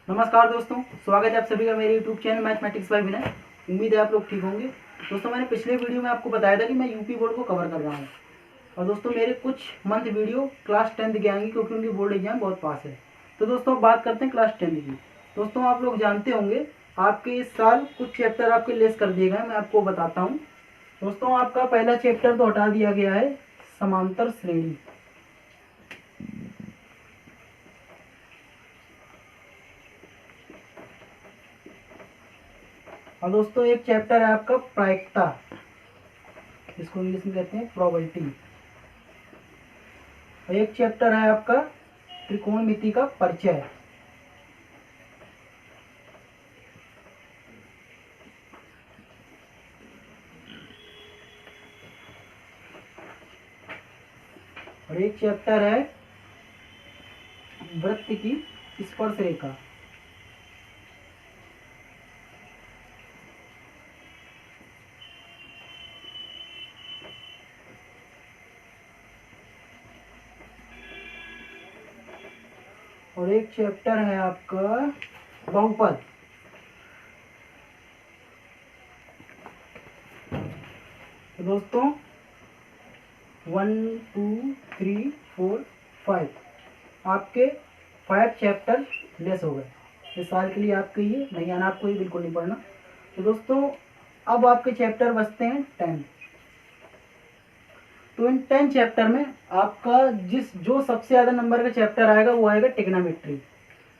नमस्कार दोस्तों, स्वागत है आप सभी का मेरे यूट्यूब चैनल मैथमेटिक्स बाय विनय। उम्मीद है आप लोग ठीक होंगे। दोस्तों, मैंने पिछले वीडियो में आपको बताया था कि मैं यूपी बोर्ड को कवर कर रहा हूँ और दोस्तों मेरे कुछ मंथ वीडियो क्लास 10th के आएंगे क्योंकि उनकी बोर्ड एग्जाम बहुत पास है। तो दोस्तों अब बात करते हैं क्लास 10th की। दोस्तों आप लोग जानते होंगे आपके इस साल कुछ चैप्टर आपके लेस कर दिए गए, मैं आपको बताता हूँ। दोस्तों आपका पहला चैप्टर तो हटा दिया गया है, समांतर श्रेणी। और दोस्तों एक चैप्टर है आपका प्रायिकता, जिसको इंग्लिश में कहते हैं प्रोबेबिलिटी। और एक चैप्टर है आपका त्रिकोणमिति का परिचय। और एक चैप्टर है वृत्त की स्पर्श रेखा। और एक चैप्टर है आपका बहुपद। तो दोस्तों 1 2 3 4 5 आपके 5 चैप्टर लेस हो गए इस साल के लिए। आपके ये नहीं आना, आपको ये बिल्कुल नहीं पढ़ना। तो दोस्तों अब आपके चैप्टर बचते हैं 10। तो इन 10 चैप्टर में आपका जो सबसे ज़्यादा नंबर का चैप्टर आएगा वो आएगा टिग्नोमेट्री।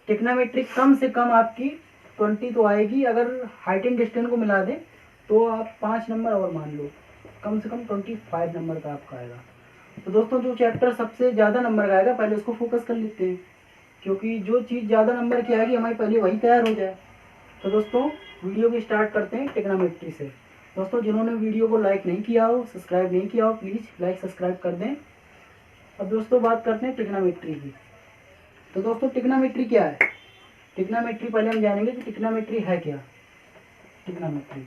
टिग्नोमेट्री कम से कम आपकी 20 तो आएगी, अगर हाइट एंड डिस्टेंस को मिला दें तो आप 5 नंबर और मान लो, कम से कम 25 नंबर का आपका आएगा। तो दोस्तों जो चैप्टर सबसे ज़्यादा नंबर का आएगा पहले उसको फोकस कर लेते हैं, क्योंकि जो चीज़ ज़्यादा नंबर की आएगी हमारी पहले वही तैयार हो जाए। तो दोस्तों वीडियो की स्टार्ट करते हैं टिग्नोमेट्री से। दोस्तों जिन्होंने वीडियो को लाइक नहीं किया हो, सब्सक्राइब नहीं किया हो, प्लीज़ लाइक सब्सक्राइब कर दें। अब दोस्तों बात करते हैं टिग्नोमेट्री की। तो दोस्तों टिग्नोमेट्री क्या है? टिग्नोमेट्री पहले हम जानेंगे कि टिग्नोमेट्री है क्या। टिग्नोमेट्री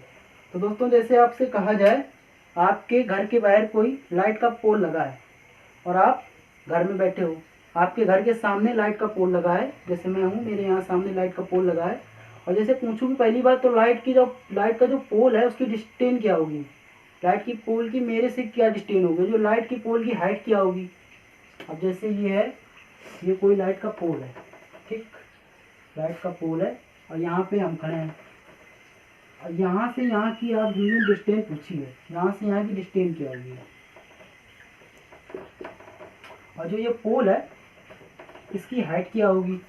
तो दोस्तों जैसे आपसे कहा जाए आपके घर के बाहर कोई लाइट का पोल लगा है और आप घर में बैठे हो, आपके घर के सामने लाइट का पोल लगा है, जैसे मैं हूँ, मेरे यहाँ सामने लाइट का पोल लगा है। और जैसे पूछूँ कि पहली बात तो लाइट का जो पोल है उसकी डिस्टेंस क्या होगी, लाइट की पोल की मेरे से क्या डिस्टेंस होगी, जो लाइट की पोल की हाइट क्या होगी। अब जैसे ये है, ये कोई लाइट का पोल है, ठीक, लाइट का पोल है और यहाँ पे हम खड़े हैं। और यहाँ से यहाँ की आप जो डिस्टेंस पूछी है, यहाँ से यहाँ की डिस्टेंस क्या होगी। और जो ये पोल है इसकी हाइट क्या होगी।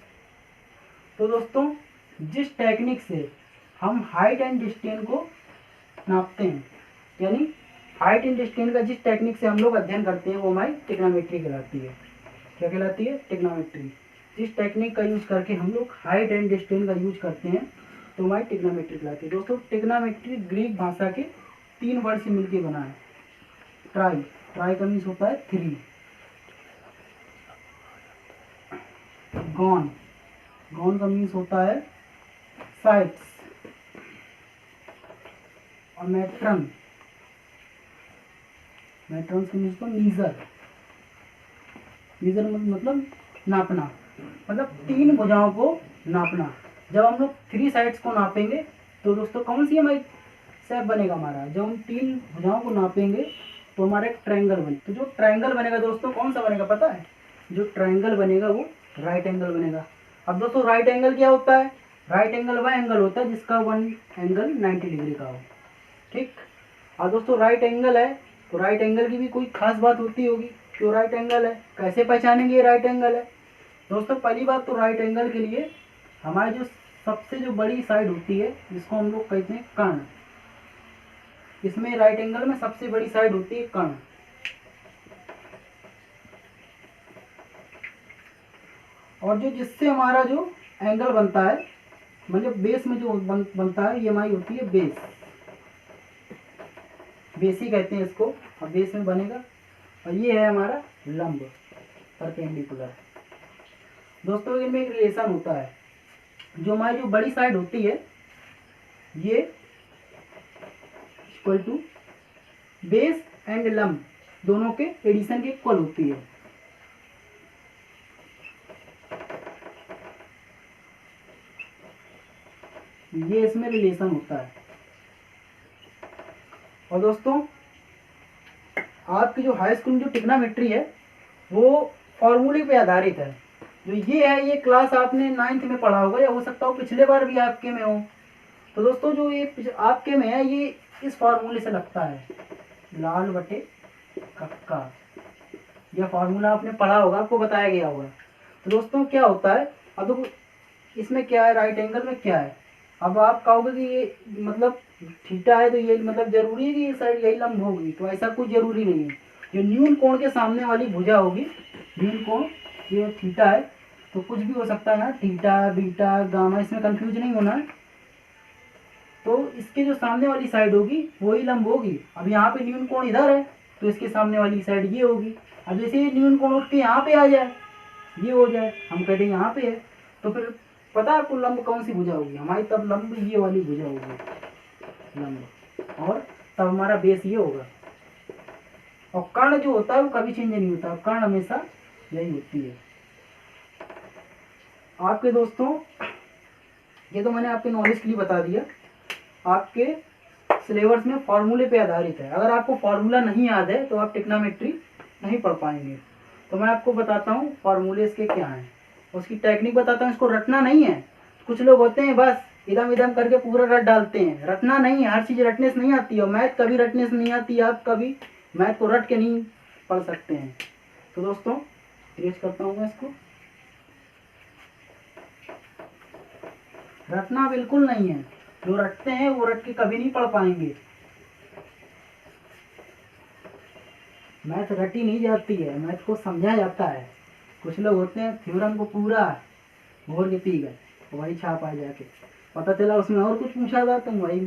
तो दोस्तों जिस टेक्निक से हम हाइट एंड डिस्टेंस को नापते हैं, यानी हाइट एंड डिस्टेंस का जिस टेक्निक से हम लोग अध्ययन करते हैं वो हमारी टिग्नोमेट्री कहलाती है। क्या कहलाती है? टिग्नोमेट्री। जिस टेक्निक का यूज करके हम लोग हाइट एंड डिस्टेंस का यूज करते हैं तो हमारी टिग्नोमेट्री कहलाती है। दोस्तों टिग्नोमेट्री ग्रीक भाषा के 3 वर्ड से मिलकर बना है। ट्राई का मीन्स होता है 3, गॉन का मीन्स होता है साइड्स, और मैट्रन का मीन्स तो मीजर मतलब नापना, मतलब 3 भुजाओं को नापना। जब हम लोग 3 साइड्स को नापेंगे तो दोस्तों कौन सी हमारी शेप बनेगा हमारा, जब हम 3 भुजाओं को नापेंगे तो हमारा एक ट्रायंगल बने। तो जो ट्रायंगल बनेगा दोस्तों कौन सा बनेगा पता है? जो ट्रायंगल बनेगा वो राइट एंगल बनेगा। अब दोस्तों राइट एंगल क्या होता है? राइट एंगल वह एंगल होता है जिसका 1 एंगल 90 डिग्री का हो, ठीक। और दोस्तों राइट एंगल है तो राइट एंगल की भी कोई खास बात होती होगी, जो राइट एंगल है कैसे पहचानेंगे ये राइट एंगल है। दोस्तों पहली बात तो राइट एंगल के लिए हमारी जो सबसे जो बड़ी साइड होती है जिसको हम लोग कहते हैं कर्ण, इसमें राइट एंगल में सबसे बड़ी साइड होती है कर्ण। और जो जिससे हमारा जो एंगल बनता है, मतलब बेस में जो बनता है, ये हमारी होती है बेस ही कहते हैं इसको। और बेस में बनेगा, और ये है हमारा लंब, परपेंडिकुलर। दोस्तों इनमें एक रिलेशन होता है, जो हमारी जो बड़ी साइड होती है ये इक्वल टू बेस एंड लंब दोनों के एडिशन के इक्वल होती है। ये इसमें रिलेशन होता है। और दोस्तों आपकी जो हाई स्कूल में जो ट्रिग्नोमेट्री है वो फॉर्मूले पे आधारित है। जो ये है ये क्लास आपने 9th में पढ़ा होगा या हो सकता हो पिछले बार भी आपके में हो। तो दोस्तों जो ये आपके में है ये इस फॉर्मूले से लगता है, लाल बटे कक्का। यह फार्मूला आपने पढ़ा होगा, आपको बताया गया होगा। तो दोस्तों क्या होता है, अब देखो इसमें क्या है, राइट एंगल में क्या है। अब आप कहोगे कि ये मतलब थीटा है तो ये मतलब जरूरी है कि ये साइड यही लंब होगी, तो ऐसा कुछ जरूरी नहीं है। जो न्यून कोण के सामने वाली भुजा होगी, न्यून कोण ये थीटा है, तो कुछ भी हो सकता है ना, थीटा बीटा गामा, इसमें कंफ्यूज नहीं होना है। तो इसके जो सामने वाली साइड होगी वही लंब होगी। अब यहाँ पे न्यून कोण इधर है तो इसके सामने वाली साइड ये होगी। अब जैसे ये न्यून कोण उठ के यहाँ पे आ जाए, ये हो जाए, हम कहते हैं यहाँ पे है, तो फिर पता है आपको लंब कौन सी भुजा होगी हमारी, तब लंब ये वाली भुजा होगी लंब, और तब हमारा बेस ये होगा। और कर्ण जो होता है वो कभी चेंज नहीं होता, कर्ण हमेशा यही होती है। आपके दोस्तों ये तो मैंने आपके नॉलेज के लिए बता दिया, आपके सिलेबस में फॉर्मूले पे आधारित है। अगर आपको फॉर्मूला नहीं याद है तो आप ट्रिग्नोमेट्री नहीं पढ़ पाएंगे। तो मैं आपको बताता हूँ फॉर्मूले इसके क्या हैं, उसकी टेक्निक बताता हूँ। इसको रटना नहीं है। कुछ लोग होते हैं बस इधम इधम करके पूरा रट डालते हैं, रटना नहीं है। हर चीज़ रटने से नहीं आती है, और मैथ कभी रटने से नहीं आती है। आप कभी मैथ को रट के नहीं पढ़ सकते हैं। तो दोस्तों इरेज करता हूँ मैं इसको। रटना बिल्कुल नहीं है, जो रटते हैं वो रट के कभी नहीं पढ़ पाएंगे। मैथ रटी नहीं जाती है, मैथ को समझा जाता है। कुछ लोग होते हैं थ्योरम को पूरा घोर के पी गए, वही छाप आ जाके, पता चला उसमें और कुछ पूछा था तो वही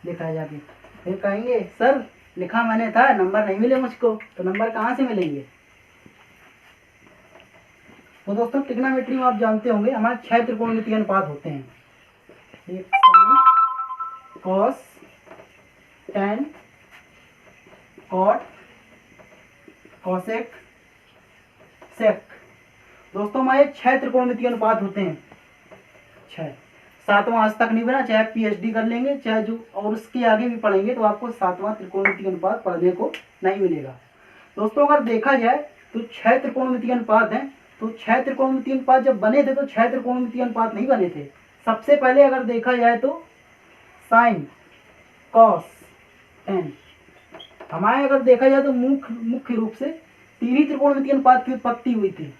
लिखा जाके, फिर कहेंगे सर लिखा मैंने था, नंबर नहीं मिले मुझको। तो नंबर कहाँ से मिलेंगे। तो दोस्तों ट्रिग्नोमेट्री में आप जानते होंगे हमारे 6 त्रिकोणमितीय अनुपात होते हैं। एक sine, cos, tan, cot, cosec, sec. दोस्तों हमारे 6 त्रिकोणमितीय अनुपात होते हैं, 6। 7वां आज तक नहीं बना, चाहे आप PhD कर लेंगे, चाहे जो और उसके आगे भी पढ़ेंगे तो आपको 7वां त्रिकोणमितीय अनुपात पढ़ने को नहीं मिलेगा। दोस्तों अगर देखा जाए तो 6 त्रिकोणमितीय अनुपात हैं। तो 6 त्रिकोणमितीय अनुपात जब बने थे तो 6 त्रिकोणमितीय अनुपात नहीं बने थे। सबसे पहले अगर देखा जाए तो साइन, कॉस, टेन, हमारे अगर देखा जाए तो मुख्य रूप से 3 ही त्रिकोणमितीय अनुपात की उत्पत्ति हुई थी,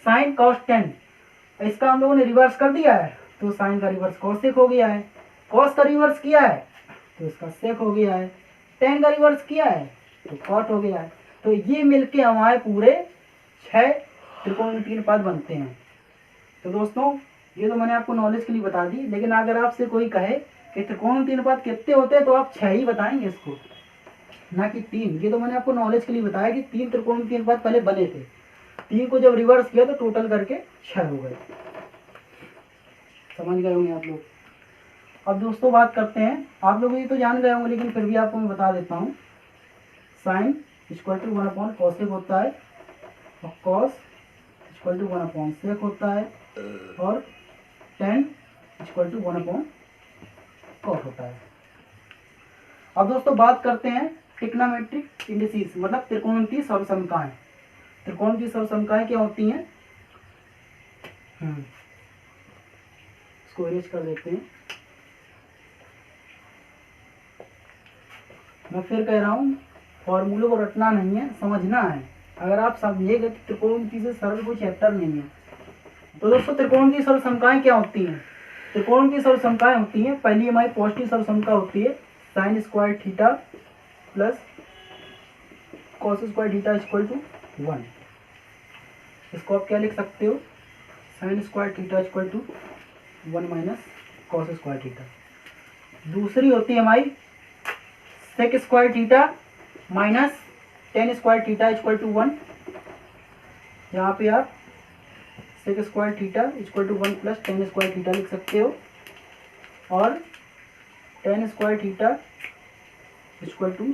साइन कॉस टेन। इसका हम लोगों ने रिवर्स कर दिया है तो साइन का रिवर्स कॉसेक हो गया है, कॉस का रिवर्स किया है तो इसका सेक हो गया है, टेन का रिवर्स किया है तो कॉट हो गया है। तो ये मिलके हमारे पूरे 6 त्रिकोणमितीय अनुपात बनते हैं। तो दोस्तों ये तो मैंने आपको नॉलेज के लिए बता दी, लेकिन अगर आपसे कोई कहे कि त्रिकोणमितीय अनुपात कितने होते हैं तो आप 6 ही बताएंगे इसको, ना कि 3। ये तो मैंने आपको नॉलेज के लिए बताया कि 3 त्रिकोणमितीय अनुपात पहले बने थे, 3 को जब रिवर्स किया तो टोटल करके 6 हो गए। समझ गए होंगे आप लोग। अब दोस्तों बात करते हैं, आप लोग ये तो जान गए होंगे लेकिन फिर भी आपको मैं बता देता हूँ। साइन इक्वल टू 1 कॉसेक होता है, और कॉस इक्वल टू 1 सेक होता है, और टेन इक्वल टू 1 कॉट होता है। अब दोस्तों बात करते हैं ट्रिग्नोमेट्रिक इंडिसेस, मतलब त्रिकोणमितीय सर्वसमकाएं। त्रिकोणमितीय सर्वसमकाएं क्या होती हैं, इसको इरेज कर देते हैं। मैं फिर कह रहा हूँ फॉर्मूले को रटना नहीं है, समझना है। अगर आप समझेंगे तो त्रिकोणमितीय से सरल कोई चैप्टर नहीं है। तो दोस्तों त्रिकोणमितीय सर्वसमकाएं क्या होती हैं। त्रिकोणमितीय सर्वसमकाएं होती हैं, पहली हमारी पॉजिटिव सर्वसमका होती है sine square theta plus cos square theta equal to 1। इसको आप क्या लिख सकते हो, sine square theta equal to 1 minus cos square theta. दूसरी होती है हमारी sec square theta minus tan square theta equal to 1। यहाँ पे आप sec square theta equal to 1 plus tan square theta लिख सकते हो, और tan square theta equal to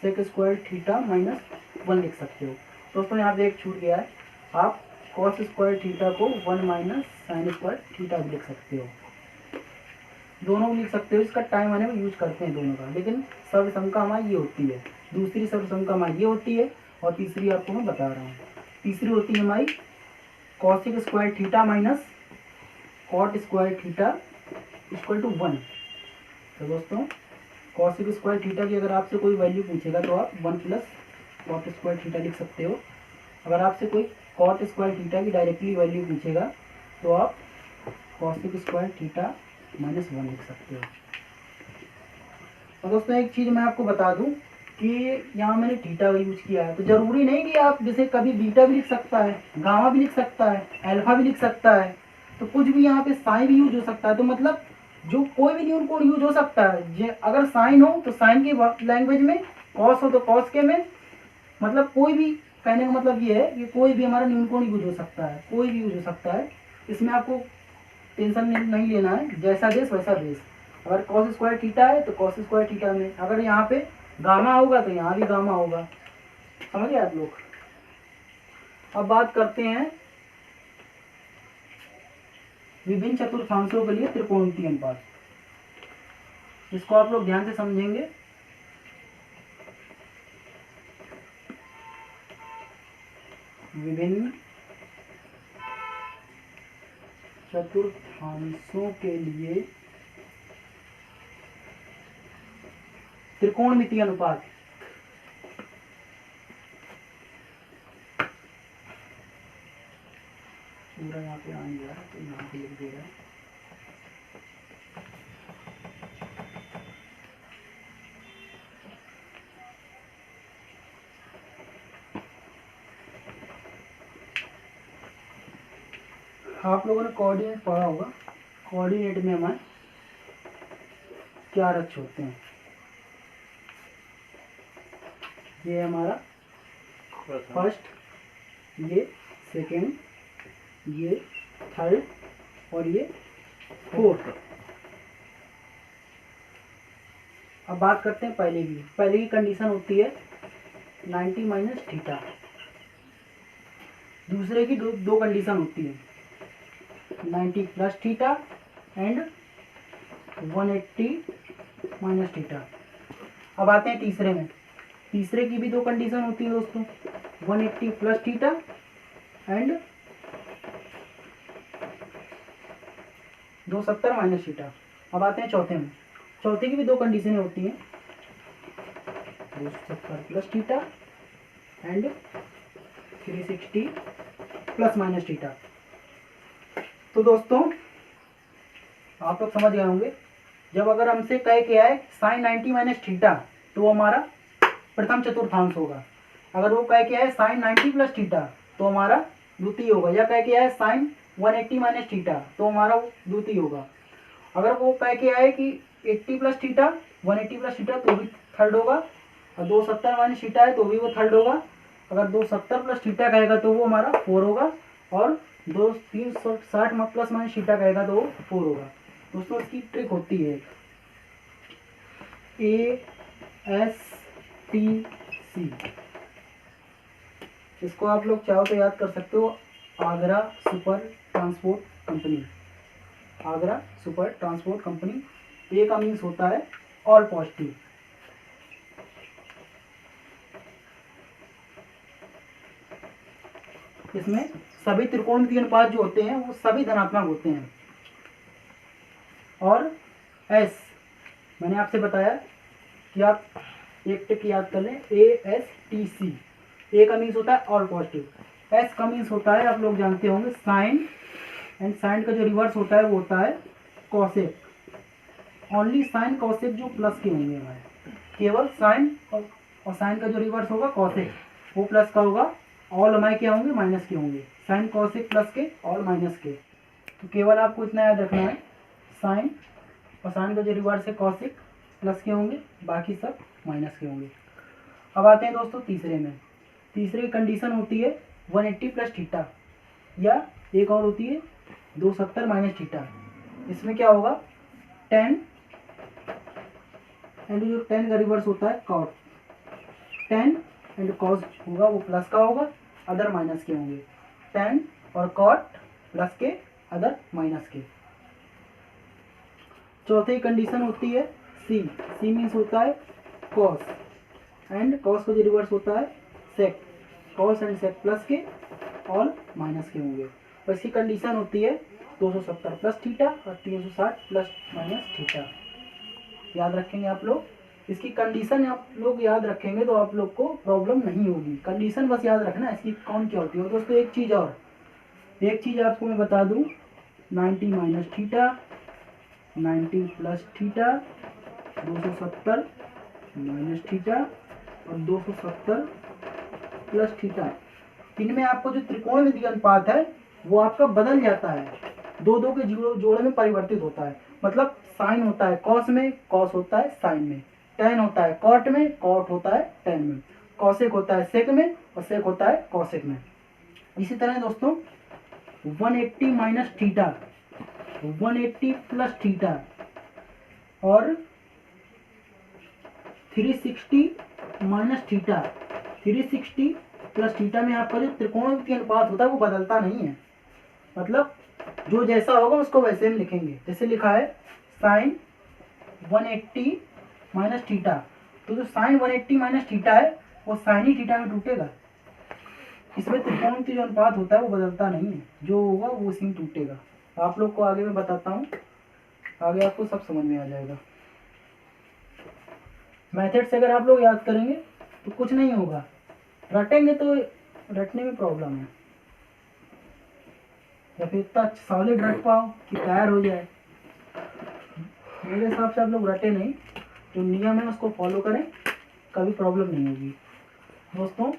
sec square theta minus 1 लिख सकते हो। दोस्तों यहाँ पे एक छूट गया है, आप कॉस स्क्वायर थीटा को 1 माइनस साइन स्क्वायर थीटा भी लिख सकते हो। दोनों लिख सकते हो, इसका टाइम आने में यूज करते हैं दोनों का, लेकिन सर्वसंख्या हमारी ये होती है। दूसरी सर्वसंख्या हमारी ये होती है, और तीसरी आपको मैं बता रहा हूँ। तीसरी होती है हमारी cosec square theta minus cot square theta equal to 1। तो दोस्तों कॉसिक स्क्वायर थीटा की अगर आपसे कोई वैल्यू पूछेगा तो आप 1 प्लस कॉट स्क्वायर थीटा लिख सकते हो। अगर आपसे कोई कॉट स्क्वायर थीटा की डायरेक्टली वैल्यू पूछेगा तो आप कॉसिक स्क्वायर थीटा माइनस 1 लिख सकते हो। और दोस्तों एक चीज़ मैं आपको बता दूं कि यहाँ मैंने थीटा का यूज किया है, तो ज़रूरी नहीं कि आप जैसे कभी बीटा भी लिख सकता है, गामा भी लिख सकता है, अल्फा भी लिख सकता है, तो कुछ भी यहाँ पे साइन भी यूज हो सकता है। तो मतलब जो कोई भी न्यून कोड यूज हो सकता है। अगर साइन हो तो साइन की लैंग्वेज में, कॉस हो तो कॉस के में, मतलब कोई भी, कहने का मतलब ये है कि कोई भी हमारा न्यून कोड यूज हो सकता है, कोई भी यूज हो सकता है। इसमें आपको टेंशन नहीं लेना है, जैसा देश वैसा देश। अगर कॉस स्क्वायर थीटा है तो कॉस स्क्वायर थीटा में, अगर यहाँ पे गामा होगा तो यहाँ भी गामा होगा। समझ गए आप लोग। अब बात करते हैं विभिन्न चतुर्थांशों के लिए त्रिकोणमितीय अनुपात। इसको आप लोग ध्यान से समझेंगे। विभिन्न चतुर्थांशों के लिए त्रिकोणमितीय अनुपात। पूरा यहाँ पे आ नहीं रहा है तो यहाँ पे लिख दे रहा है। आप लोगों ने कोऑर्डिनेट पढ़ा होगा। कोऑर्डिनेट में हमारे क्या अक्ष होते हैं? ये हमारा फर्स्ट, ये सेकेंड, ये थर्ड और ये फोर्थ। अब बात करते हैं पहले की। पहले की कंडीशन होती है 90 माइनस थीटा। दूसरे की दो कंडीशन होती है 90 plus theta and 180 minus theta. अब आते हैं तीसरे में। तीसरे की भी दो कंडीशन होती है दोस्तों, 180 plus theta and 270 minus theta. अब आते हैं चौथे में। चौथे की भी दो कंडीशनें होती हैं, 270 plus theta and 360 plus minus theta. तो दोस्तों आप लोग समझ गए होंगे, जब अगर हमसे कहे क्या है साइन 90 माइनस थीटा तो वो हमारा प्रथम चतुर्थांश होगा। अगर वो कहे क्या है साइन 90 प्लस थीटा तो हमारा द्वितीय होगा। या कहे क्या है साइन 180 माइनस थीटा तो हमारा द्वितीय होगा। अगर वो कहे क्या है कि 80 प्लस थीटा 180 प्लस थीटा तो भी थर्ड होगा, और 270 माइनस थीटा है तो भी वो थर्ड होगा। अगर 270 प्लस थीटा कहेगा तो वो हमारा 4 होगा, और 360 प्लस माइनस थीटा कहेगा तो वो 4 होगा। दोस्तों इसकी ट्रिक होती है ASTC। इसको आप लोग चाहो तो याद कर सकते हो, Agra super transport company. Agra super transport company. A का मीन्स होता है ऑल पॉजिटिव। इसमें सभी त्रिकोणमितीय अनुपात जो होते हैं वो सभी धनात्मक होते हैं। और एस, मैंने आपसे बताया कि आप एक टिक याद कर लें, ASTC। ए का मीन्स होता है ऑल पॉजिटिव। एस का मीन्स होता है, आप लोग जानते होंगे, साइन, एंड साइन का जो रिवर्स होता है वो होता है कॉसेक। ओनली साइन कॉसेक जो प्लस के होंगे हमारे, केवल साइन और साइन का जो रिवर्स होगा कॉसेक वो प्लस का होगा। ऑल हमारे क्या होंगे, माइनस के होंगे। साइन कॉसेक प्लस के, ऑल माइनस के। तो केवल आपको इतना याद रखना है, साइन और साइन का जो रिवर्स है कॉसेक प्लस के होंगे, बाकी सब माइनस के होंगे। अब आते हैं दोस्तों तीसरे में। तीसरे की कंडीशन होती है 180 प्लस थीटा, या एक और होती है 270 माइनस थीटा। इसमें क्या होगा 10 एंड जो 10 का रिवर्स होता है कॉट। 10 एंड कॉस होगा वो प्लस का होगा, अदर माइनस के होंगे। 10 और कॉट प्लस के, अदर माइनस के। चौथी कंडीशन होती है सी। सी मीन्स होता है कॉस, एंड कॉस का जो रिवर्स होता है सेक। कॉस एंड सेक प्लस के ऑल माइनस के होंगे। और इसकी कंडीशन होती है 270 प्लस थीटा और 360 प्लस माइनस थीटा। याद रखेंगे आप लोग, इसकी कंडीशन आप लोग याद रखेंगे तो आप लोग को प्रॉब्लम नहीं होगी। कंडीशन बस याद रखना इसकी कौन क्या होती है। दोस्तों एक चीज़ आपको मैं बता दूं, 90 minus theta, 90 plus theta, 270 minus theta और 270 प्लस थीटा। इनमें आपको जो त्रिकोणमितीय अनुपात है वो आपका बदल जाता है, दो दो के जोड़े में परिवर्तित होता है। मतलब साइन होता है कॉस में, कॉस होता है साइन में, टेन होता है कॉट में, कॉट होता है टेन में, कॉसेक होता है सेक में और सेक होता है कॉसेक में। इसी तरह दोस्तों 180 माइनस थीटा, 180 प्लस थीटा और 360 माइनस थीटा, 360 प्लस थीटा में आपका जो त्रिकोणमितीय अनुपात होता है वो बदलता नहीं है। मतलब जो जैसा होगा उसको वैसे हम लिखेंगे। जैसे लिखा है साइन 180 माइनस थीटा, तो जो साइन 180 माइनस थीटा है वो साइन ही थीटा में टूटेगा। इसमें त्रिकोणमितीय जो अनुपात होता है वो बदलता नहीं है, जो होगा वो उसी में टूटेगा। आप लोग को आगे मैं बताता हूँ, आगे आपको सब समझ में आ जाएगा। मेथड से अगर आप लोग याद करेंगे तो कुछ नहीं होगा, रटेंगे तो रटने में प्रॉब्लम है, या फिर इतना सॉलिड रट पाओ कि तैयार हो जाए। मेरे हिसाब से आप लोग रटे नहीं, जो नियम है उसको फॉलो करें, कभी प्रॉब्लम नहीं होगी। दोस्तों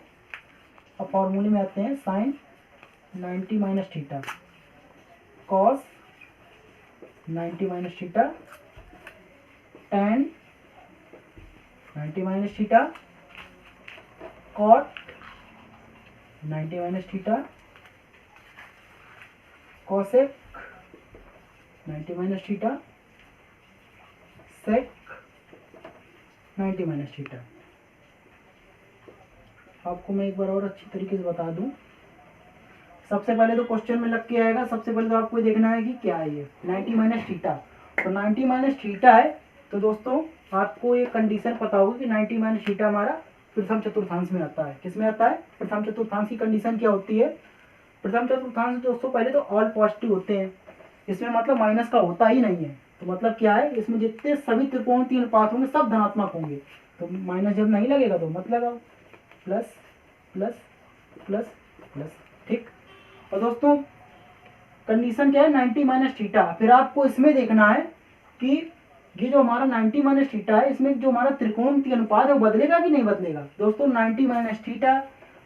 अब फॉर्मूले में आते हैं। Sine 90 minus theta, cos 90 minus theta, tan 90 minus theta, cot 90 minus theta, cosec 90 minus theta, sec 90 minus theta. आपको मैं एक बार और अच्छी तरीके से बता दूं, सबसे पहले तो क्वेश्चन में लग के आएगा, सबसे पहले तो आपको देखना है कि क्या है ये 90 माइनस थीटा। तो 90 माइनस थीटा है तो दोस्तों आपको ये कंडीशन पता होगी कि 90 माइनस थीटा हमारा प्रथम चतुर्थांश में आता है। किसमें आता है? प्रथम चतुर्थांश की कंडीशन क्या होती है? प्रथम चतुर्थांश दोस्तों पहले तो ऑल पॉजिटिव होते हैं, इसमें मतलब माइनस का होता ही नहीं है। तो मतलब क्या है, इसमें जितने सभी त्रिकोणमितीय अनुपात होंगे सब धनात्मक होंगे। तो माइनस जब नहीं लगेगा तो मत लगाओ, प्लस प्लस प्लस प्लस, ठीक। और दोस्तों कंडीशन क्या है? 90 माइनस थीटा। फिर आपको इसमें देखना है कि ये जो हमारा 90 माइनस थीटा है, इसमें जो हमारा त्रिकोणमितीय अनुपात है वो बदलेगा कि नहीं बदलेगा। दोस्तों 90 minus theta,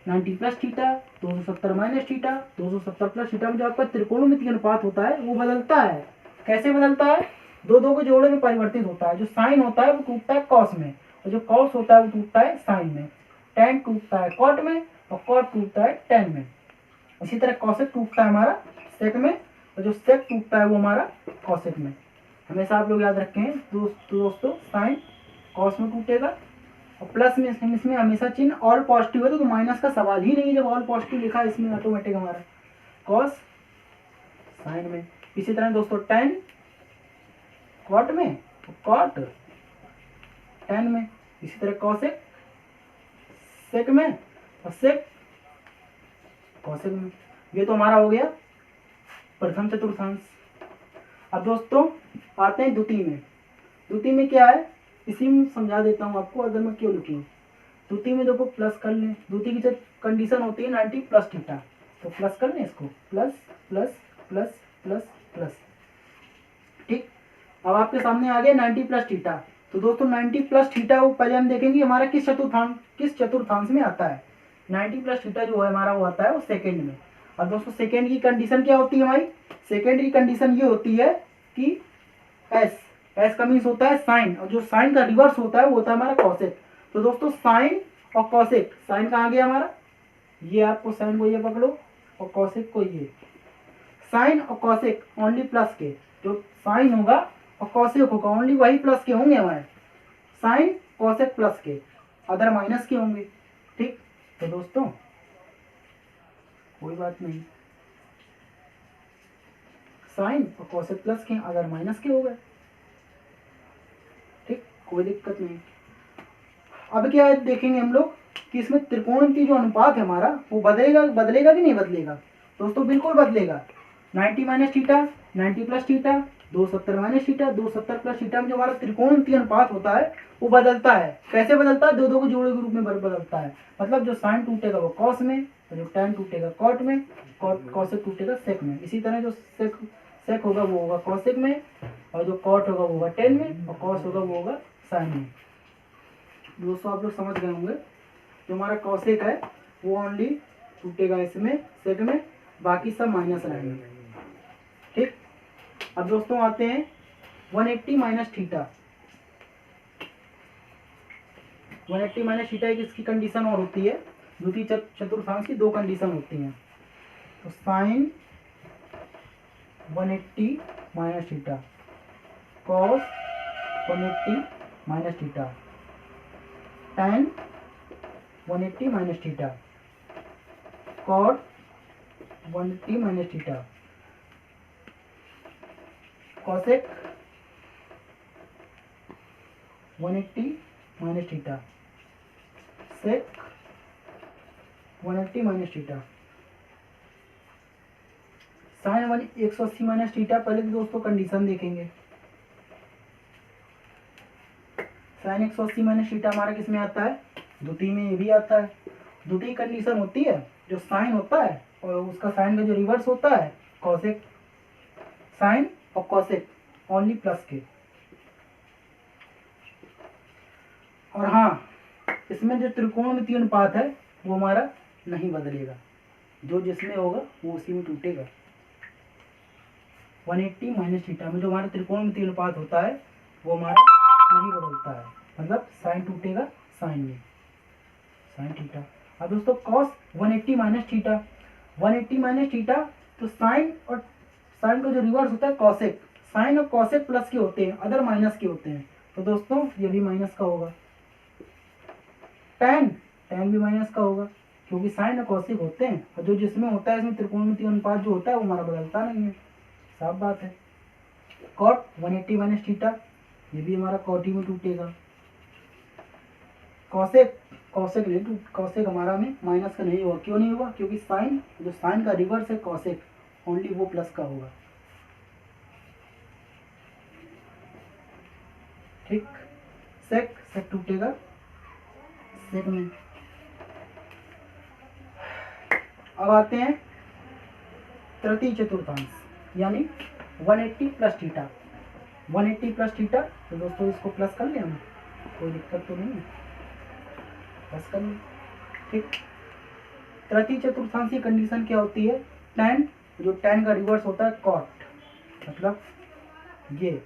90 plus theta, 270 minus theta, 270 plus theta में जो आपका त्रिकोणमितीय अनुपात होता है वो बदलता है। कैसे बदलता है? दो दो के जोड़े में परिवर्तित होता है। जो साइन होता है वो टूटता है कॉस में, और जो कॉस होता है वो टूटता है साइन में, टैन टूटता है कॉट में, और कॉट टूटता है टैन में। इसी तरह कॉसेक टूटता है हमारा सेक में, और जो सेक टूटता है वो हमारा कॉसेक में। हमेशा आप लोग याद रखें दोस्तों साइन कॉस में टूटेगा, और प्लस में इसमें हमेशा चिन्ह ऑल पॉजिटिव है तो माइनस का सवाल ही नहीं है। जब ऑल पॉजिटिव लिखा है इसमें ऑटोमेटिक हमारा कॉस साइन में। इसी तरह दोस्तों टैन कॉट में, कॉट टैन में। इसी तरह कॉसेक सेक में, और सेक कॉसेक में। ये तो हमारा हो गया प्रथम चतुर्थांश। अब दोस्तों आते हैं द्वितीय में। द्वितीय में क्या है इसी में समझा देता हूँ आपको, अगर मैं क्यों लिखी। द्वितीय में देखो प्लस कर लें, द्वितीय की जब कंडीशन होती है 90 प्लस थीटा, तो प्लस कर लें इसको, plus plus plus plus plus, ठीक। अब आपके सामने आ गया 90 प्लस थीटा। तो दोस्तों 90 प्लस थीटा वो पहले हम देखेंगे हमारा किस चतुर्थांश में आता है। 90 प्लस थीटा जो है हमारा वो आता है वो सेकेंड में। अब दोस्तों सेकेंड की कंडीशन क्या होती है हमारी? सेकेंड की कंडीशन ये होती है कि एस का मीन्स होता है साइन, और जो साइन का रिवर्स होता है वो होता है हमारा कॉसेक। तो दोस्तों साइन और कॉसेक, साइन कहाँ गया हमारा, ये आपको साइन को ये पकड़ो और कॉसेक को ये। साइन और कॉसेक ओनली प्लस के, जो साइन होगा और कॉसेक होगा ओनली वही प्लस के होंगे हमारे। साइन कॉसेक प्लस के, अदर माइनस के होंगे, ठीक। तो दोस्तों कोई बात नहीं, साइन और कॉसेक प्लस के, अदर माइनस के हो गए। कोई दिक्कत नहीं। अब क्या है देखेंगे हम लोग कि इसमें त्रिकोणमितीय जो अनुपात है हमारा वो बदलेगा कि नहीं बदलेगा। दोस्तों बिल्कुल बदलेगा। 90 minus theta, 90 plus theta, 270 minus theta, 270 plus theta में जो हमारा त्रिकोणमितीय अनुपात होता है वो बदलता है। कैसे बदलता है? दो दो को जोड़े के रूप में बदलता है। मतलब जो साइन टूटेगा वो कॉस में, जो टैन टूटेगा कॉट में, कॉसेक टूटेगा सेक में। इसी तरह जो सेक होगा वो होगा कॉसेक में, और जो कॉट होगा वो होगा टेन में, और कॉस होगा वो होगा साइन में। दोस्तों आप लोग समझ गए होंगे। जो हमारा कॉसेक है वो ओनली टूटेगा इसमें सेक में, बाकी सब माइनस रहेंगे। ठीक। अब दोस्तों आते हैं 180 माइनस थीटा। 180 माइनस थीटा एक इसकी कंडीशन और होती है। द्वितीय चतुर्थांश की दो कंडीशन होती हैं। तो sine 180 minus theta, cos 180 minus theta, tan 180 minus theta, cot 180 minus theta, cosec 180 minus theta, sec 180 minus theta, sine 180 minus theta. पहले तो दोस्तों कंडीशन देखेंगे। साइन 180 माइनस थीटा हमारा किस में आता है? द्वितीय में ये भी आता है। द्वितीय कंडीशन होती है जो साइन होता है और उसका साइन का जो रिवर्स होता है कॉसेक, साइन और कॉसेक ओनली प्लस के। और हाँ, इसमें जो त्रिकोणमितीय अनुपात है वो हमारा नहीं बदलेगा। जो जिसमें होगा वो उसी में टूटेगा। 180 माइनस थीटा में जो हमारा त्रिकोणमितीय अनुपात होता है वो हमारा नहीं बदलता है। मतलब साइन टूटेगा साइन में, साइन थीटा। अब दोस्तों cos 180 minus theta, 180 minus theta, तो साइन और साइन का जो रिवर्स होता है कॉसेक, साइन और कॉसेक प्लस के होते हैं, अदर माइनस के होते हैं। तो दोस्तों ये भी माइनस का होगा। टैन, टैन भी माइनस का होगा क्योंकि साइन और कॉसेक होते हैं, और जो जिसमें होता है इसमें त्रिकोणमितीय अनुपात जो होता है वो हमारा बदलता नहीं है। साफ बात है। कॉट 180 माइनस थीटा, ये भी हमारा कॉट ही में टूटेगा। कॉसेक, कॉसेक नहीं टूट, कॉसेक हमारा में माइनस का नहीं होगा। क्यों नहीं होगा? क्योंकि साइन, जो साइन का रिवर्स है कॉसेक, ओनली वो प्लस का होगा। ठीक। सेक, सेक टूटेगा सेक में। अब आते हैं तृतीय चतुर्थांश, यानी 180 प्लस थीटा। 180 प्लस थीटा, तो दोस्तों इसको प्लस कर लें हम, कोई दिक्कत तो नहीं है, प्लस कर लें। ठीक। तृतीय चतुर्थांश की कंडीशन क्या होती है? टैन, जो टैन का रिवर्स होता है कॉट, मतलब ये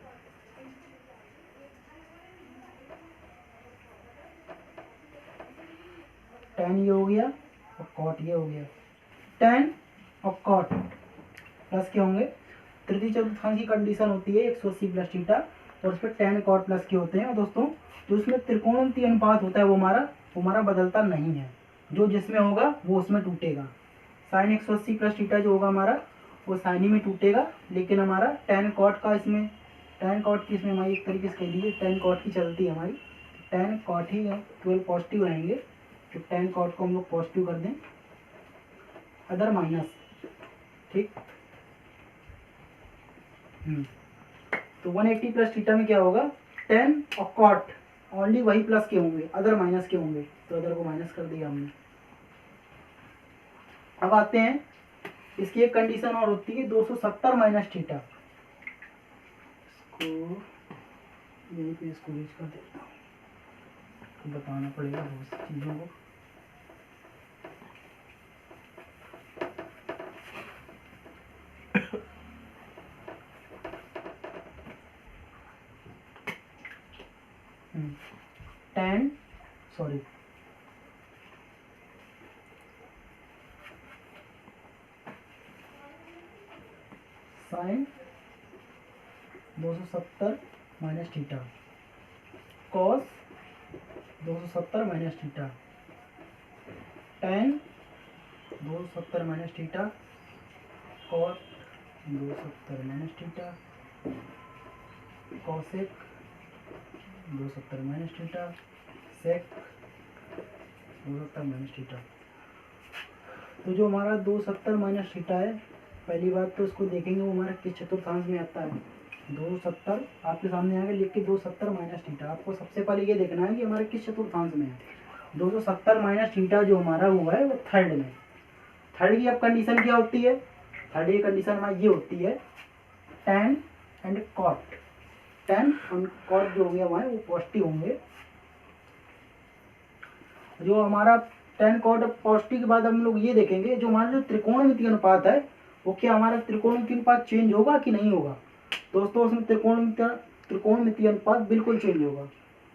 टैन ये हो गया और कॉट ये हो गया। टैन और कॉट प्लस के होंगे। तृतीय चतुर्थांश की कंडीशन होती है 180 प्लस थीटा, और उस पर टैन कॉट प्लस के होते हैं। और दोस्तों जो उसमें त्रिकोणमितीय अनुपात होता है वो हमारा बदलता नहीं है। जो जिसमें होगा वो उसमें टूटेगा। साइन 180 प्लस थीटा जो होगा हमारा वो साइन ही में टूटेगा, लेकिन हमारा टैन कॉट का इसमें, टैन कॉट की इसमें हमारी एक तरीके से कह दीजिए टैन कॉट की चलती है हमारी, टैन कॉट ही है, केवल पॉजिटिव रहेंगे। तो टैन कॉट को हम लोग पॉजिटिव कर दें, अदर माइनस। ठीक। तो 180 प्लस थीटा में क्या होगा? टैन और कॉट ओनली वही प्लस के होंगे, अदर माइनस के होंगे, तो अदर को माइनस कर दिया हमने। अब आते हैं, इसकी एक कंडीशन और होती है 270 माइनस थीटा। इसको यहीं पे इसको यूज कर देता हूँ, तो बताना पड़ेगा बहुत सी चीज़ों को। Tan, sorry, sine 270 minus theta, cos 270 minus theta, tan 270 minus theta, cot 270 minus theta, cosec 270 minus theta sec 270 minus theta. तो जो हमारा 270 माइनस थीटा है, पहली बात तो इसको देखेंगे वो हमारा किस चतुर्थांश में आता है। 270 आपके सामने आएगा, लिख के 270 माइनस थीटा। आपको सबसे पहले ये देखना है कि हमारे किस चतुर्थांश में है। 270 माइनस थीटा जो हमारा हुआ है वो थर्ड में। थर्ड की अब कंडीशन क्या होती है, थर्ड की कंडीशन हमारी ये होती है tan एंड cot। tan और cot जो होंगे हमारे वो पॉजिटिव होंगे। जो हमारा tan cot पॉजिटिव के बाद हम लोग ये देखेंगे जो हमारा जो त्रिकोणमितीय अनुपात है वो क्या हमारा त्रिकोणमितीय अनुपात चेंज होगा कि नहीं होगा। दोस्तों उसमें त्रिकोणमितीय अनुपात बिल्कुल चेंज होगा।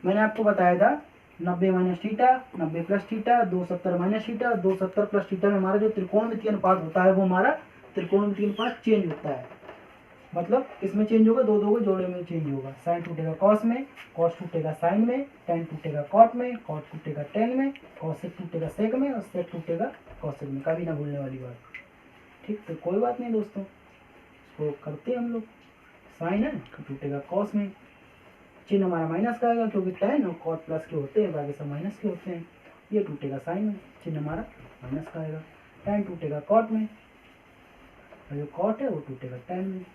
मैंने आपको बताया था 90 minus theta 90 plus theta 270 minus theta 270 plus theta में हमारा जो त्रिकोणमितीय अनुपात होता है वो हमारा त्रिकोणमितीय अनुपात चेंज होता है। मतलब किसमें चेंज होगा, दो दो के जोड़े में चेंज होगा। साइन टूटेगा कॉस में, कॉस टूटेगा साइन में, टेन टूटेगा कॉट में, कॉट टूटेगा टेन में, कॉसेक टूटेगा सेक में और सेक टूटेगा कॉसेक में। कभी ना भूलने वाली बात। ठीक, तो कोई बात नहीं दोस्तों, इसको करते हैं हम लोग। साइन है तो टूटेगा कॉस में, चिन्ह हमारा माइनस का आएगा क्योंकि टेन और कॉट प्लस के होते हैं, बाकी सब माइनस के होते हैं। ये टूटेगा साइन में, चिन्ह हमारा माइनस का आएगा। टेन टूटेगा कॉट में और जो कॉट है वो टूटेगा टेन में।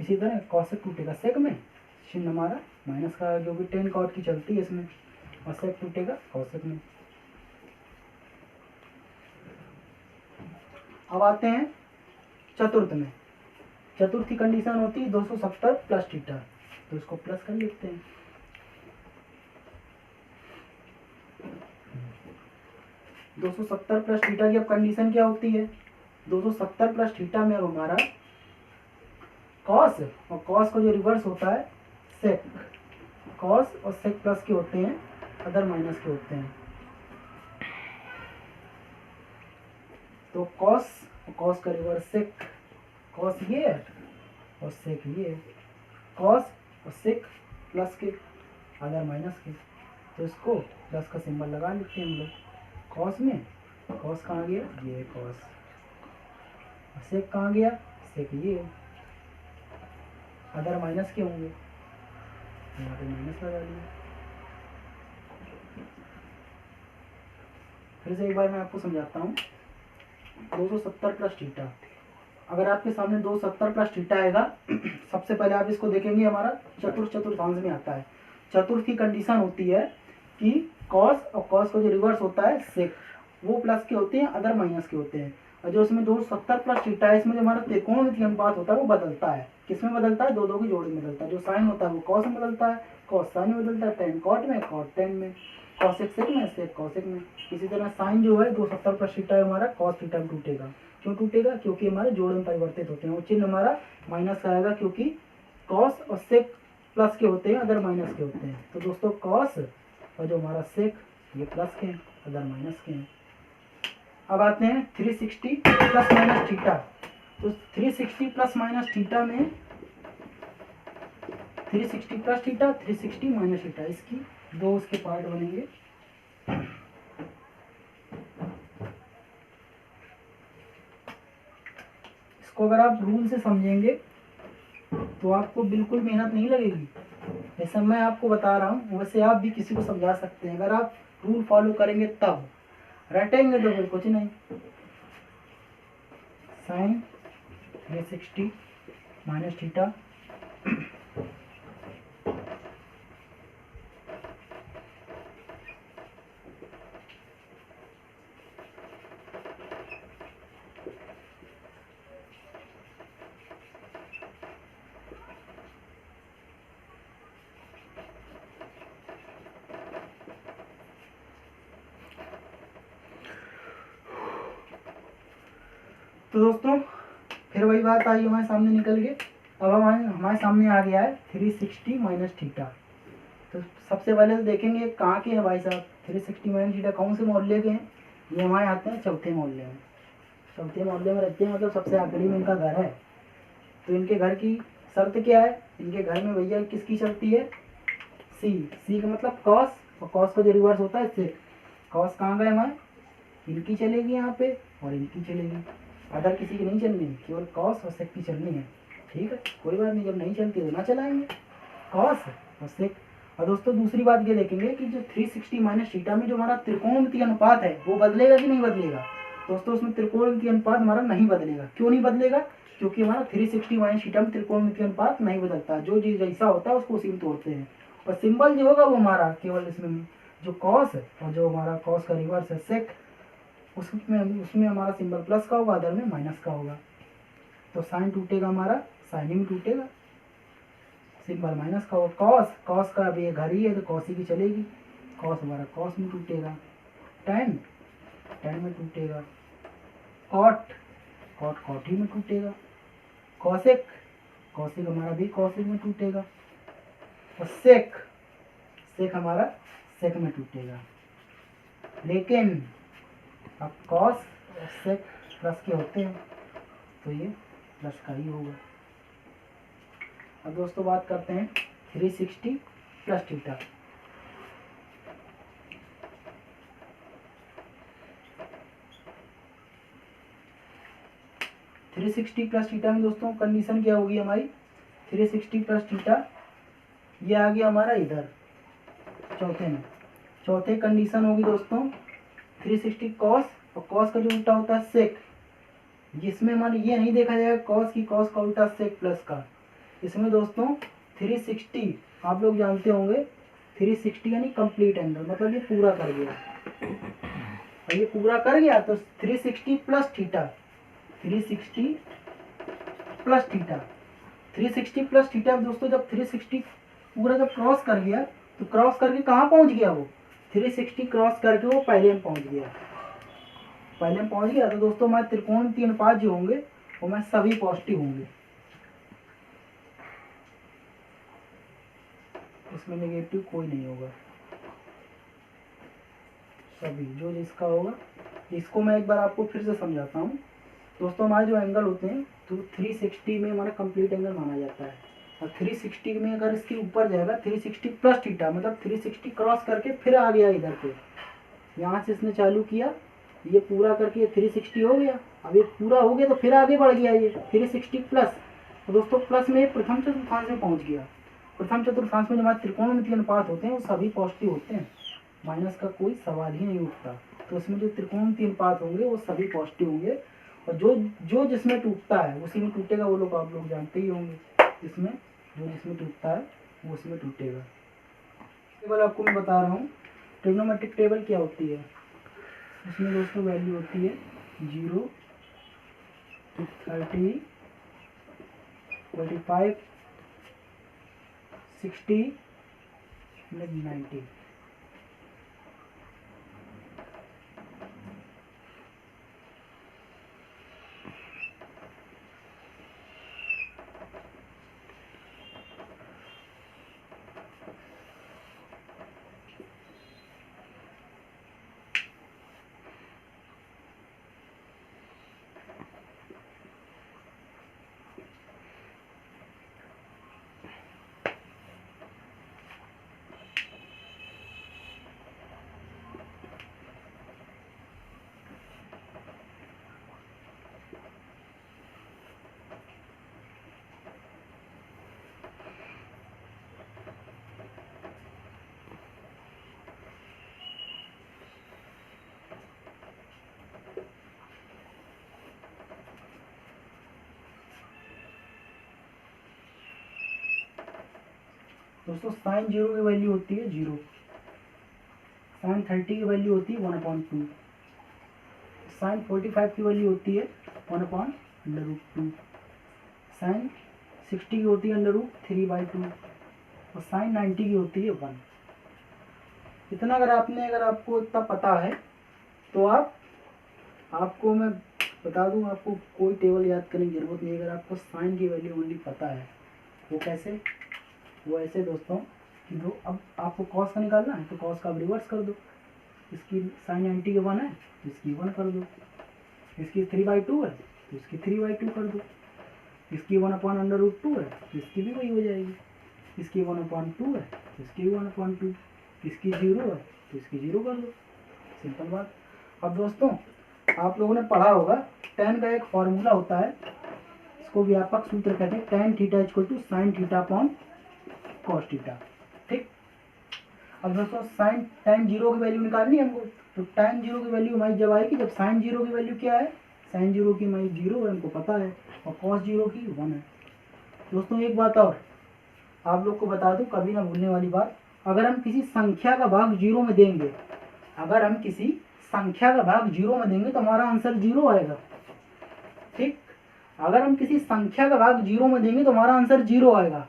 इसी तरह कॉसेक टूटेगा सेक में, चिन्ह हमारा माइनस का आएगा क्योंकि टेन कॉट की चलती है इसमें, और सेक टूटेगा कॉसेक में। अब आते हैं चतुर्थ में। चतुर्थ की कंडीशन होती है 270 प्लस थीटा, तो इसको प्लस कर लिखते हैं। दो 270 प्लस थीटा की अब कंडीशन क्या होती है, 270 प्लस थीटा में अब हमारा कॉस और कॉस का जो रिवर्स होता है सेक, कॉस और सेक प्लस के होते हैं, अदर माइनस के होते हैं। तो कॉस और कॉस का रिवर्स सेक, कॉस ये है और सेक ये है। कॉस और सेक प्लस के अदर माइनस के, तो इसको प्लस का सिंबल लगा लेते हैं हम लोग। कॉस में कॉस कहाँ गया, ये कॉस, और सेक कहाँ गया, सेक ये, अदर माइनस के होंगे, यहाँ पे माइनस लगा दिया। फिर से एक बार मैं आपको समझाता हूँ। 270 प्लस थीटा, अगर आपके सामने 270 प्लस थीटा आएगा सबसे पहले आप इसको देखेंगे हमारा चतुर्थांश में आता है। चतुर्थ की कंडीशन होती है कि कॉस और कॉस का जो रिवर्स होता है सेक, वो प्लस के होते हैं, अदर माइनस के होते हैं। और जो इसमें 270 प्लस थीटा है, इसमें जो हमारा त्रिकोणमितीय अनुपात होता है वो बदलता है। किसमें बदलता है, दो दो की जोड़ी में बदलता है। जो साइन होता है वो कॉस में बदलता है, कॉस साइन में बदलता है, टेन कॉट में, कॉट टेन में, कॉसेक सेक में, सेक कॉसेक में। इसी तरह साइन जो है 270 प्लस थीटा है हमारा कॉस थीटा में टूटेगा। क्यों टूटेगा, क्योंकि हमारे जोड़े में परिवर्तित होते हैं। वो चिन्ह हमारा माइनस का आएगा क्योंकि कॉस और सेक प्लस के होते हैं, अदर माइनस के होते हैं। तो दोस्तों कॉस और जो हमारा सेक ये प्लस के हैं, अदर माइनस के हैं। अब आते हैं 360 प्लस माइनस थीटा। तो 360 प्लस माइनस थीटा में 360 प्लस थीटा 360 माइनस थीटा, इसकी दो उसके पार्ट बनेंगे। इसको अगर आप रूल से समझेंगे तो आपको बिल्कुल मेहनत नहीं लगेगी। जैसे मैं आपको बता रहा हूँ वैसे आप भी किसी को समझा सकते हैं, अगर आप रूल फॉलो करेंगे तब। रटेंगे तो फिर कुछ नहीं। साइन 360 माइनस थीटा तो दोस्तों फिर वही बात आई हमारे सामने निकल के। अब हमारे सामने आ गया है 360 माइनस थीटा। तो सबसे पहले तो देखेंगे कहाँ के हैं भाई साहब। 360 माइनस थीटा कौन से मोहल्ले के हैं, ये हमारे आते हैं चौथे मोहल्ले में। चौथे मोहल्ले में रहते हैं, मतलब सबसे आखिरी में इनका घर है। तो इनके घर की शर्त क्या है, इनके घर में भैया किसकी चलती है, सी। सी का मतलब कॉस, और कॉस का जो रिवर्स होता है सेक। कॉस कहाँ गए हमारे, इनकी चलेगी यहाँ पे और इनकी चलेगी, अदर किसी की नहीं चलनी है, केवल कॉस और सेक की चलनी है। ठीक है, कोई बात नहीं, जब नहीं चलती तो ना चलाएंगे। कॉस और सेक और दोस्तों दूसरी बात ये देखेंगे कि जो 360 माइनस थीटा में जो हमारा त्रिकोणमितीय अनुपात है वो बदलेगा कि नहीं बदलेगा। दोस्तों उसमें त्रिकोणमितीय अनुपात हमारा नहीं बदलेगा। क्यों नहीं बदलेगा? क्योंकि हमारा 360 माइनस थीटा में त्रिकोणमितीय अनुपात नहीं बदलता, जो चीज जैसा होता है उसको उसी में तोड़ते हैं। और सिंबल जो होगा वो हमारा केवल इसमें जो कॉस है और जो हमारा कॉस का रिवर्स है सेक, उसमें हमारा सिंबल प्लस का होगा, अदर में माइनस का होगा। तो साइन टूटेगा हमारा, साइन ही में टूटेगा, सिंबल माइनस का होगा। कॉस, कॉस का अभी घर ही है तो कॉस ही की चलेगी, कॉस हमारा कॉस में टूटेगा। टेन, टेन में टूटेगा। कॉट, कॉट कॉट ही में टूटेगा। कॉसेक, कॉसेक हमारा भी कॉसेक में टूटेगा। और सेक, सेक हमारा सेक में टूटेगा। लेकिन अब कॉस और सेक प्लस के होते हैं तो ये प्लस का ही होगा। अब दोस्तों बात करते हैं 360 plus theta. Three sixty plus theta में दोस्तों कंडीशन क्या होगी हमारी, 360 प्लस थीटा ये आ गया हमारा इधर चौथे में। चौथे कंडीशन होगी दोस्तों 360 कॉस, और कॉस का जो उल्टा होता है सेक, जिसमें हमारे ये नहीं देखा जाएगा कॉस की कॉस का उल्टा सेक प्लस का। इसमें दोस्तों 360 आप लोग जानते होंगे 360 यानी कंप्लीट एंगल, मतलब ये पूरा कर गया। और ये पूरा कर गया तो 360 plus theta, 360 plus theta, 360 plus theta दोस्तों जब 360 पूरा जब क्रॉस कर गया तो क्रॉस करके कहाँ पहुंच गया वो, 360 क्रॉस करके वो पहले में पहुंच गया। पहले में पहुंच गया तो दोस्तों हमारे त्रिकोणमितीय अनुपात जो होंगे वो मैं सभी पॉजिटिव होंगे, इसमें नेगेटिव कोई नहीं होगा, सभी जो जिसका होगा। इसको मैं एक बार आपको फिर से समझाता हूँ दोस्तों। हमारे जो एंगल होते हैं तो 360 में हमारा कंप्लीट एंगल माना जाता है, और 360 में अगर इसके ऊपर जाएगा 360 प्लस थीटा, मतलब 360 क्रॉस करके फिर आ गया इधर पे, यहाँ से इसने चालू किया, ये पूरा करके ये 360 हो गया। अब ये पूरा हो गया तो फिर आगे बढ़ गया ये 360 प्लस, तो दोस्तों प्लस में प्रथम चतुर्थांश में पहुंच गया। प्रथम चतुर्थांश में जो हमारे त्रिकोणमितीय अनुपात होते हैं वो सभी पॉजिटिव होते हैं, माइनस का कोई सवाल ही नहीं उठता। तो इसमें जो त्रिकोणमितीय अनुपात होंगे वो सभी पॉजिटिव होंगे, और जो जिसमें टूटता है उसी में टूटेगा, वो लोग आप लोग जानते ही होंगे। इसमें जो जिसमें टूटता है वो उसमें टूटेगा। टेबल आपको मैं बता रहा हूँ, ट्रिग्नोमेट्रिक टेबल क्या होती है। इसमें दोस्तों वैल्यू होती है 0, 30, 45, 60, 90। दोस्तों साइन 0 की वैल्यू होती है 0, साइन 30 की वैल्यू होती है 1/2, साइन 45 की वैल्यू होती है 1/√2, साइन 60 की होती है √3/2, और साइन 90 की होती है 1। इतना अगर आपको इतना पता है तो आपको मैं बता दूं, आपको कोई टेबल याद करने की जरूरत नहीं। अगर आपको साइन की वैल्यू ओनली पता है, वो कैसे, वो ऐसे दोस्तों कि दो, अब आपको कॉस का निकालना है तो कॉस का आप रिवर्स कर दो, इसकी साइन 90 के 1 है तो इसकी 1 कर दो, इसकी 3/2 है तो इसकी 3/2 कर दो, इसकी 1/√2 है तो इसकी भी वही हो जाएगी, इसकी 1/2 है तो इसकी भी 1/2, इसकी 0 है तो इसकी 0 कर दो, सिंपल बात। अब दोस्तों आप लोगों ने पढ़ा होगा tan का एक फॉर्मूला होता है, इसको व्यापक सूत्र कहते हैं, tan theta equal to sine theta upon cos theta. ठीक, अब दोस्तों साइन tan 0 की वैल्यू निकालनी है हमको, तो tan 0 की वैल्यू हमारी जब आएगी, जब sin 0 की वैल्यू क्या है, sin 0 की हमारी 0 है, हमको पता है, और cos 0 की 1 है। दोस्तों एक बात और आप लोग को बता दूं, कभी ना भूलने वाली बात, अगर हम किसी संख्या का भाग 0 में देंगे, अगर हम किसी संख्या का भाग 0 में देंगे तो हमारा आंसर 0 आएगा। ठीक, अगर हम किसी संख्या का भाग 0 में देंगे तो हमारा आंसर 0 आएगा।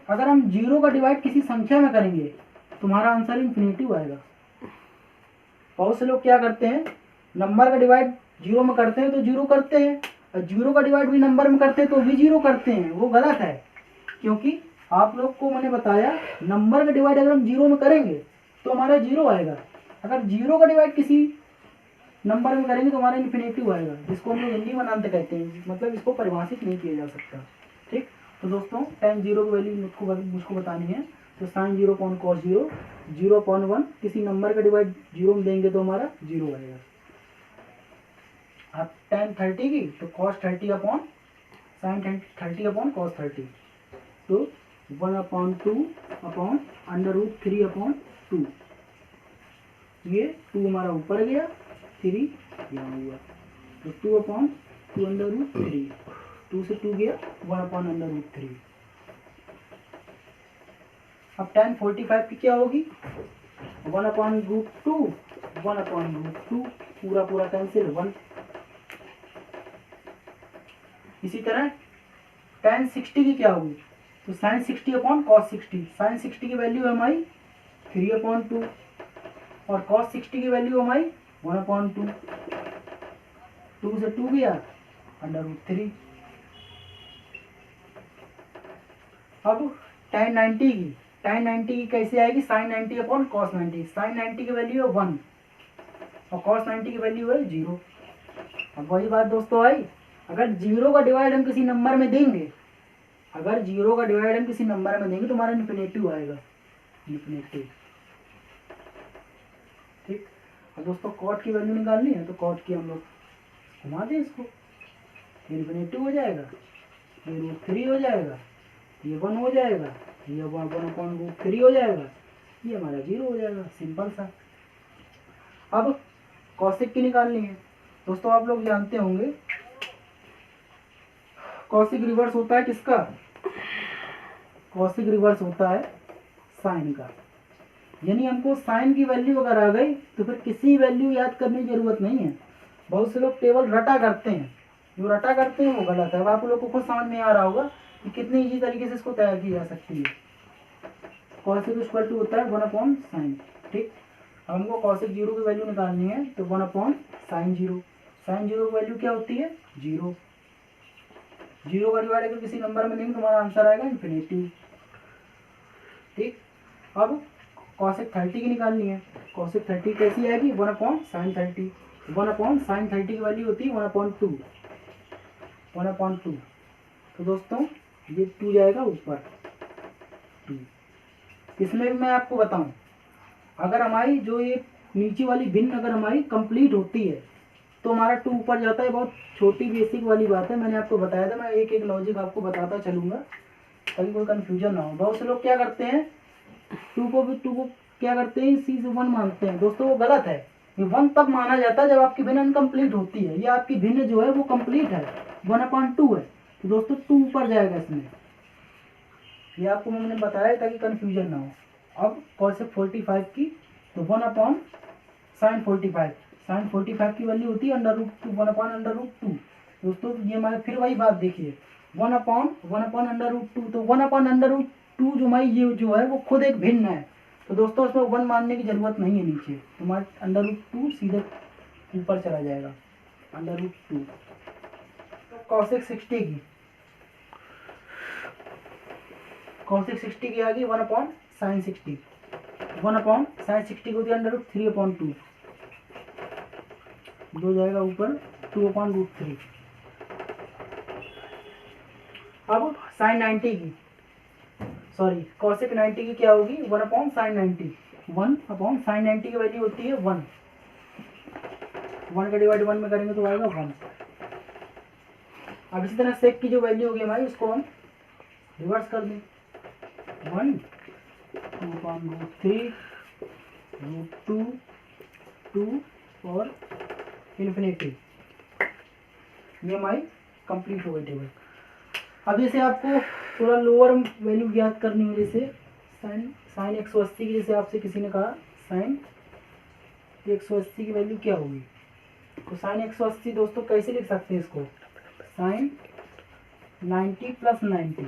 अगर हम 0 का डिवाइड किसी संख्या में करेंगे तो हमारा आंसर इन्फिनेटिव आएगा। बहुत से लोग क्या करते हैं, नंबर का डिवाइड 0 में करते हैं तो 0 करते हैं, और 0 का डिवाइड भी नंबर में करते हैं तो भी 0 करते हैं। वो गलत है, क्योंकि आप लोग को मैंने बताया नंबर का डिवाइड अगर हम 0 में करेंगे तो हमारा 0 आएगा, अगर 0 का डिवाइड किसी नंबर में करेंगे तो हमारा इन्फिनेटिव आएगा, जिसको हम लोग हिंदी में अनंत कहते हैं, मतलब इसको परिभाषित नहीं किया जा सकता। ठीक, तो दोस्तों tan 0 की वैल्यू मुझको बतानी है, तो sin 0 अपॉन cos 0, 0 अपॉन 1 किसी नंबर का डिवाइड 0 में देंगे तो हमारा 0 आएगा। अब tan 30 की तो cos 30 upon sin 30 upon cos 30, तो 1 अपॉन 2 अपॉन √3 अपॉन 2, ये 2 हमारा ऊपर गया, 3 यहाँ हुआ, तो 2 अपॉन 2 √3, 2 से 2 गया, 1 अपॉन √3। अब tan 45 की क्या होगी, 1 अपॉन √2, 1 अपॉन √2, पूरा पूरा कैंसिल 1। इसी तरह tan 60 की क्या होगी, तो sin 60 अपॉन cos 60, sin 60 की वैल्यू है हमारी 3 अपॉन 2, और cos 60 की वैल्यू हमारी 1 अपॉन 2, 2 से 2 गया, √3। अब tan 90 की कैसे आएगी, sin 90 अपॉन cos 90, sin 90 की वैल्यू है 1 और cos 90 की वैल्यू है 0। अब वही बात दोस्तों आई, अगर 0 का डिवाइड हम किसी नंबर में देंगे, अगर 0 का डिवाइड हम किसी नंबर में देंगे तो हमारा इन्फिनेटिव आएगा, इन्फिनेटिव। ठीक, अब दोस्तों cot की वैल्यू निकालनी है, तो cot की हम लोग घुमा दें इसको, इन्फिनेटिव हो जाएगा, ये √3 हो जाएगा, ये 1 हो जाएगा, ये 1 अपॉन √3 हो जाएगा, ये हमारा 0 हो जाएगा, सिंपल सा। अब कॉसेक की निकालनी है। दोस्तों आप लोग जानते होंगे कॉसेक रिवर्स होता है किसका, कॉसेक रिवर्स होता है साइन का, यानी हमको साइन की वैल्यू अगर आ गई तो फिर किसी वैल्यू याद करने की जरूरत नहीं है। बहुत से लोग केवल रटा करते हैं, जो रटा करते हैं वो गलत है। अब आप लोग को खुद समझ में आ रहा होगा कि कितनी इजी तरीके से इसको तैयार की जा सकती है। कॉसेक इक्वल टू होता है 1 अपॉन साइन। ठीक, हमको कॉसेक 0 की वैल्यू निकालनी है, तो 1 अपॉन साइन 0, साइन 0 की वैल्यू क्या होती है 0, 0 का डिवाइड अगर किसी नंबर में देंगे तो हमारा आंसर आएगा इन्फिनेटिव। ठीक, अब कॉसेक 30 की निकालनी है, कॉसेक 30 कैसी आएगी 1 अपॉन साइन 30, 1 अपॉन साइन 30 की वैल्यू होती है 1 अपॉन 2, 1 अपॉन 2, तो दोस्तों ये 2 जाएगा ऊपर 2। इसमें मैं आपको बताऊं, अगर हमारी जो ये नीचे वाली भिन्न अगर हमारी कंप्लीट होती है तो हमारा 2 ऊपर जाता है। बहुत छोटी बेसिक वाली बात है, मैंने आपको बताया था, मैं एक एक लॉजिक आपको बताता चलूंगा ताकि कोई कंफ्यूजन ना हो। बहुत से लोग क्या करते हैं, 2 को क्या करते हैं सी से 1 मानते हैं। दोस्तों वो गलत है, ये 1 तब माना जाता है जब आपकी भिन्न अनकम्प्लीट होती है, ये आपकी भिन्न जो है वो कंप्लीट है, 1 अपॉन 2 है, तो दोस्तों 2 ऊपर जाएगा इसमें, ये आपको मैंने बताया ताकि कंफ्यूजन ना हो। अब कॉसेक 45 की तो 1 अपॉन साइन 45, साइन 45 की वैल्यू होती है √2, 1 अपॉन √2। दोस्तों ये हमारे फिर वही बात देखिए, 1 अपॉन √2, तो 1 अपॉन √2 जो हमारी ये जो है वो खुद एक भिन्न है, तो दोस्तों इसमें 1 मानने की जरूरत नहीं है नीचे, तो हमारे √2 सीधे ऊपर चला जाएगा √2। तो कॉसेक 60 की, कॉसेक 60 की आ गई 1 अपॉन साइन 60, 1 अपॉन साइन 60 की होती है √3 अपॉन 2, 2 जाएगा ऊपर 2 अपॉन √3। अब साइन 90 की, सॉरी कॉसेक 90 की क्या होगी 1 अपॉन साइन 90, 1 अपॉन साइन 90 की वैल्यू होती है 1, 1 का डिवाइड 1 में करेंगे तो आएगा 1। अब इसी तरह सेक की जो वैल्यू होगी हमारी उसको हम रिवर्स कर दें, 1 2 अपॉन √3 √2 2 और इन्फिनिटी। ये हमारी कंप्लीट हो गई टेबल। अब जैसे आपको थोड़ा लोअर वैल्यू ज्ञात करनी हो, जैसे साइन 180 की, जैसे आपसे किसी ने कहा साइन 180 की वैल्यू क्या होगी, तो साइन 180 दोस्तों कैसे लिख सकते हैं इसको, साइन 90 + 90।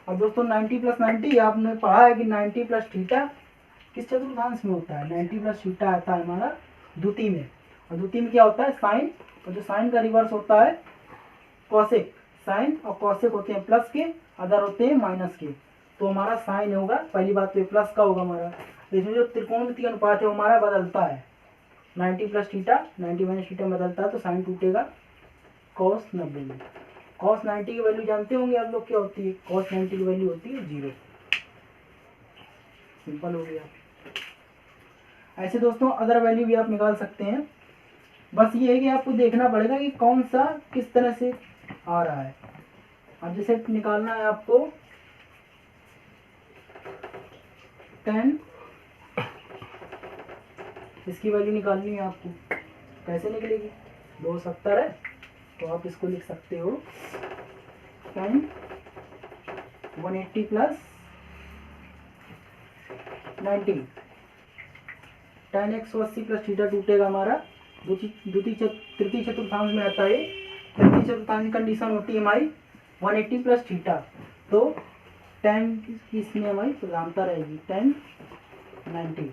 अब दोस्तों 90 + 90 आपने पढ़ा है कि 90 + थीटा किस चतुर्थांश में होता है, 90 + थीटा आता है हमारा द्वितीय में, और द्वितीय में क्या होता है साइन, और जो साइन का रिवर्स होता है कॉसेक। साइन और कॉसेक होते हैं प्लस के, अदर होते हैं माइनस के, तो हमारा साइन होगा, पहली बात तो प्लस का होगा हमारा। इसमें जो त्रिकोणमितीय अनुपात है वो हमारा बदलता है, 90 + थीटा 90 - थीटा बदलता है, तो साइन टूटेगा cos 90 में। cos 90 की वैल्यू जानते होंगे आप लोग क्या होती है, cos 90 की वैल्यू होती है 0। सिंपल हो गया। ऐसे दोस्तों अदर वैल्यू भी आप निकाल सकते हैं, बस ये है कि आपको देखना पड़ेगा कि कौन सा किस तरह से आ रहा है। अब जैसे निकालना है आपको tan, इसकी वैल्यू निकालनी है आपको, कैसे निकलेगी, 270 है, तो आप इसको लिख सकते हो tan 180 + 90। tan 180 + थीटा टूटेगा हमारा तृतीय चतुर्थांश में आता है। तृतीय चतुर्थांश कंडीशन होती है हमारी 180 + थीटा, तो tan की इसमें हमारी प्रधानता रहेगी, tan 90।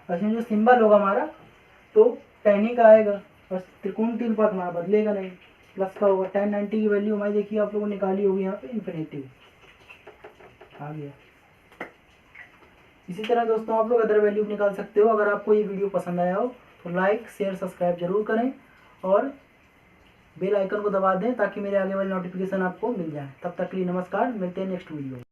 इसमें जो सिंबल होगा हमारा तो tan ही का आएगा, बस त्रिकोणमितीय अनुपात हमारा बदलेगा नहीं, प्लस का होगा। tan 90 की वैल्यू हमारी देखिए आप लोगों ने निकाली होगी यहाँ पे इन्फिनिटी आ गया। इसी तरह दोस्तों आप लोग अदर वैल्यू निकाल सकते हो। अगर आपको ये वीडियो पसंद आया हो तो लाइक शेयर सब्सक्राइब जरूर करें और बेल आइकन को दबा दें ताकि मेरे आगे वाली नोटिफिकेशन आपको मिल जाए। तब तक के लिए नमस्कार, मिलते हैं नेक्स्ट वीडियो में।